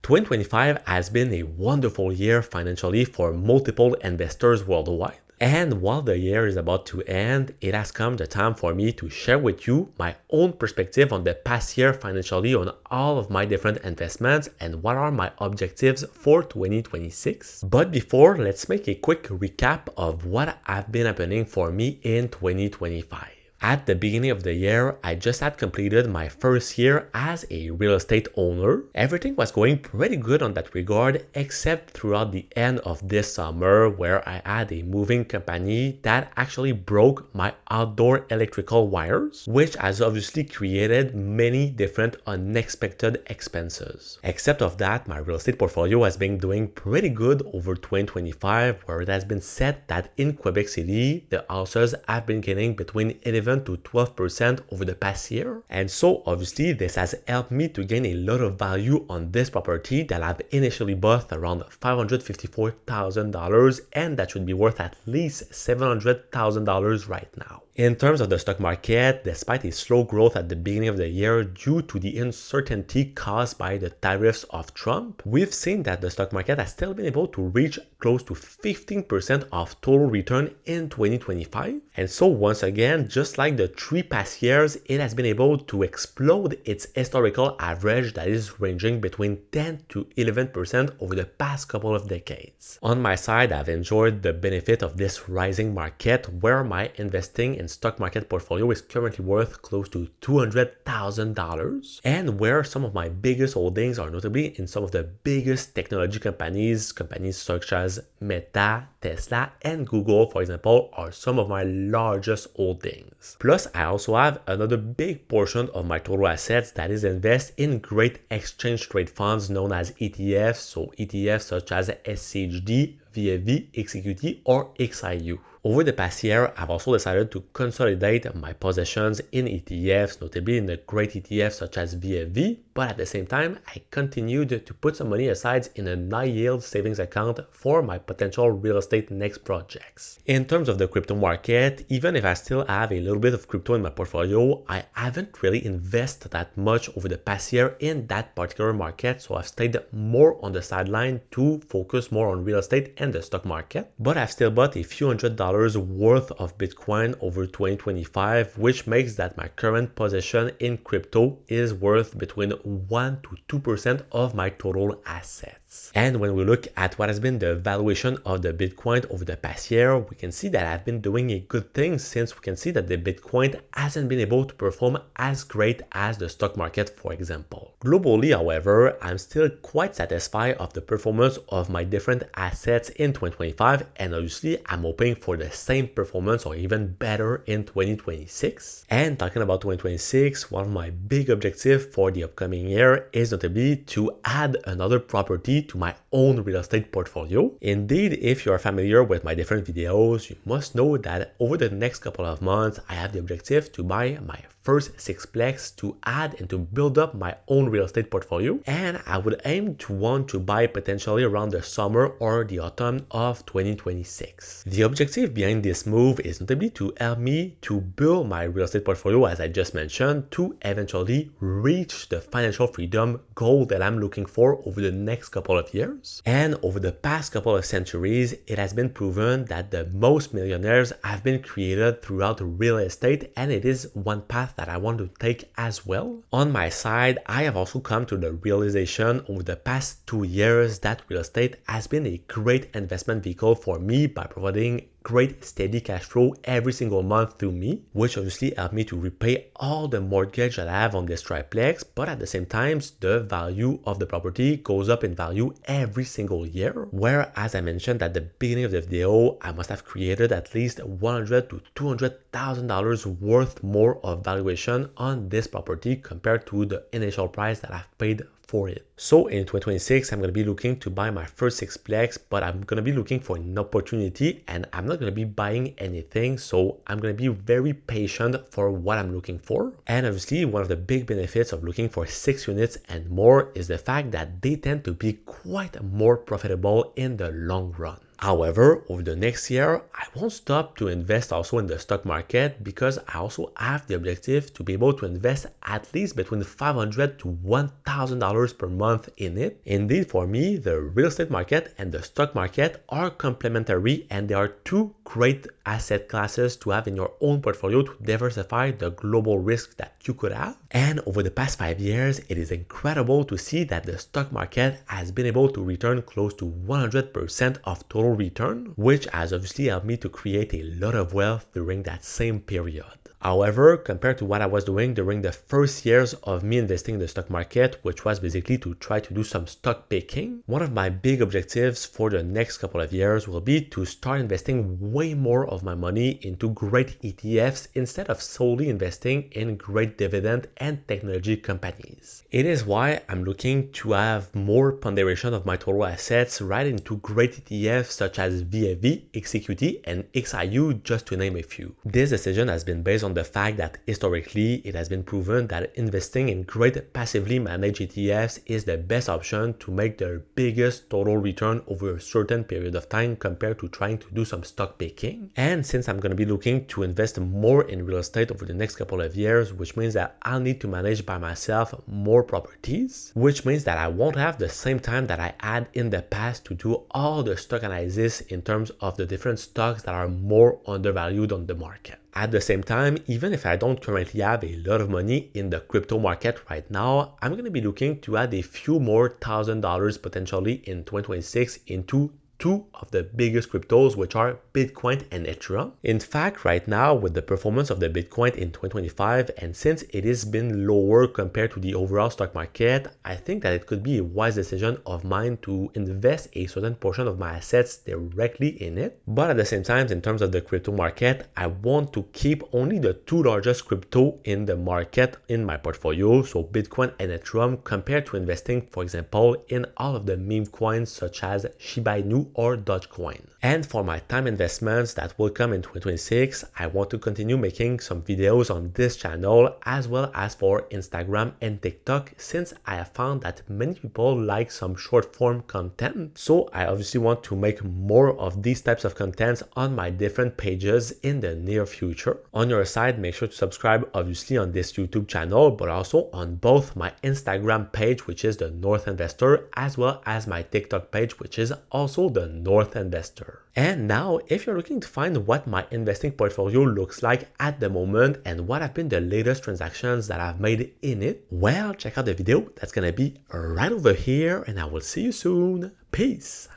2025 has been a wonderful year financially for multiple investors worldwide. And while the year is about to end, it has come the time for me to share with you my own perspective on the past year financially on all of my different investments and what are my objectives for 2026. But before, let's make a quick recap of what has been happening for me in 2025. At the beginning of the year, I just had completed my first year as a real estate owner. Everything was going pretty good on that regard, except throughout the end of this summer where I had a moving company that actually broke my outdoor electrical wires, which has obviously created many different unexpected expenses. Except of that, my real estate portfolio has been doing pretty good over 2025, where it has been said that in Quebec City, the houses have been getting between 11 to 12% over the past year. And so obviously this has helped me to gain a lot of value on this property that I've initially bought around $554,000 and that should be worth at least $700,000 right now. In terms of the stock market, despite a slow growth at the beginning of the year due to the uncertainty caused by the tariffs of Trump, we've seen that the stock market has still been able to reach close to 15% of total return in 2025. And so once again, just like the 3 past years, it has been able to explode its historical average that is ranging between 10 to 11% over the past couple of decades. On my side, I've enjoyed the benefit of this rising market where my investing in stock market portfolio is currently worth close to $200,000 and where some of my biggest holdings are notably in some of the biggest technology companies such as Meta, Tesla, and Google, for example, are some of my largest holdings. Plus, I also have another big portion of my total assets that is invested in great exchange trade funds known as ETFs, so ETFs such as SCHD, VFV, XEQT, or XIU. Over the past year, I've also decided to consolidate my possessions in ETFs, notably in the great ETFs such as VFV, but at the same time, I continued to put some money aside in a high-yield savings account for my potential real estate next projects. In terms of the crypto market, even if I still have a little bit of crypto in my portfolio, I haven't really invested that much over the past year in that particular market, so I've stayed more on the sideline to focus more on real estate and the stock market. But I've still bought a few $100s worth of Bitcoin over 2025, which makes that my current position in crypto is worth between 1 to 2% of my total assets. And when we look at what has been the valuation of the Bitcoin over the past year, we can see that I've been doing a good thing since we can see that the Bitcoin hasn't been able to perform as great as the stock market, for example. Globally, however, I'm still quite satisfied of the performance of my different assets in 2025, and obviously I'm hoping for the same performance or even better in 2026. And talking about 2026, one of my big objectives for the upcoming year is notably to add another property to my own real estate portfolio. Indeed, if you are familiar with my different videos, you must know that over the next couple of months, I have the objective to buy my first sixplex to add and to build up my own real estate portfolio, and I would aim to want to buy potentially around the summer or the autumn of 2026. The objective behind this move is notably to help me to build my real estate portfolio, as I just mentioned, to eventually reach the financial freedom goal that I'm looking for over the next couple of years. And over the past couple of centuries, it has been proven that the most millionaires have been created throughout real estate, and it is one path that I want to take as well. On my side, I have also come to the realization over the past 2 years that real estate has been a great investment vehicle for me by providing great steady cash flow every single month to me, which obviously helped me to repay all the mortgage that I have on this triplex, but at the same time, the value of the property goes up in value every single year, where, as I mentioned at the beginning of the video, I must have created at least $100,000 to $200,000 worth more of valuation on this property compared to the initial price that I've paid for it. So in 2026, I'm going to be looking to buy my first sixplex, but I'm going to be looking for an opportunity and I'm not going to be buying anything. So I'm going to be very patient for what I'm looking for. And obviously, one of the big benefits of looking for 6 units and more is the fact that they tend to be quite more profitable in the long run. However, over the next year, I won't stop to invest also in the stock market because I also have the objective to be able to invest at least between $500 to $1,000 per month in it. Indeed, for me, the real estate market and the stock market are complementary, and they are two great asset classes to have in your own portfolio to diversify the global risk that you could have. And over the past 5 years, it is incredible to see that the stock market has been able to return close to 100% of total return, which has obviously helped me to create a lot of wealth during that same period. However, compared to what I was doing during the first years of me investing in the stock market, which was basically to try to do some stock picking, one of my big objectives for the next couple of years will be to start investing way more of my money into great ETFs instead of solely investing in great dividend and technology companies. It is why I'm looking to have more ponderation of my total assets right into great ETFs such as VFV, XEQT, and XIU, just to name a few. This decision has been based on the fact that historically it has been proven that investing in great passively managed ETFs is the best option to make the biggest total return over a certain period of time compared to trying to do some stock picking. And since I'm going to be looking to invest more in real estate over the next couple of years, which means that I'll need to manage by myself more properties, which means that I won't have the same time that I had in the past to do all the stock analysis in terms of the different stocks that are more undervalued on the market. At the same time, even if I don't currently have a lot of money in the crypto market right now, I'm going to be looking to add a few more $1,000 potentially in 2026 into two of the biggest cryptos, which are Bitcoin and Ethereum. In fact, right now, with the performance of the Bitcoin in 2025, and since it has been lower compared to the overall stock market, I think that it could be a wise decision of mine to invest a certain portion of my assets directly in it. But at the same time, in terms of the crypto market, I want to keep only the two largest crypto in the market in my portfolio, so Bitcoin and Ethereum, compared to investing, for example, in all of the meme coins such as Shiba Inu or Dogecoin. And for my time investments that will come in 2026, I want to continue making some videos on this channel as well as for Instagram and TikTok, since I have found that many people like some short form content. So I obviously want to make more of these types of contents on my different pages in the near future. On your side, make sure to subscribe obviously on this YouTube channel, but also on both my Instagram page, which is the North Investor, as well as my TikTok page, which is also the North Investor. And now, if you're looking to find what my investing portfolio looks like at the moment and what have been the latest transactions that I've made in it, well, check out the video that's gonna be right over here, and I will see you soon. Peace.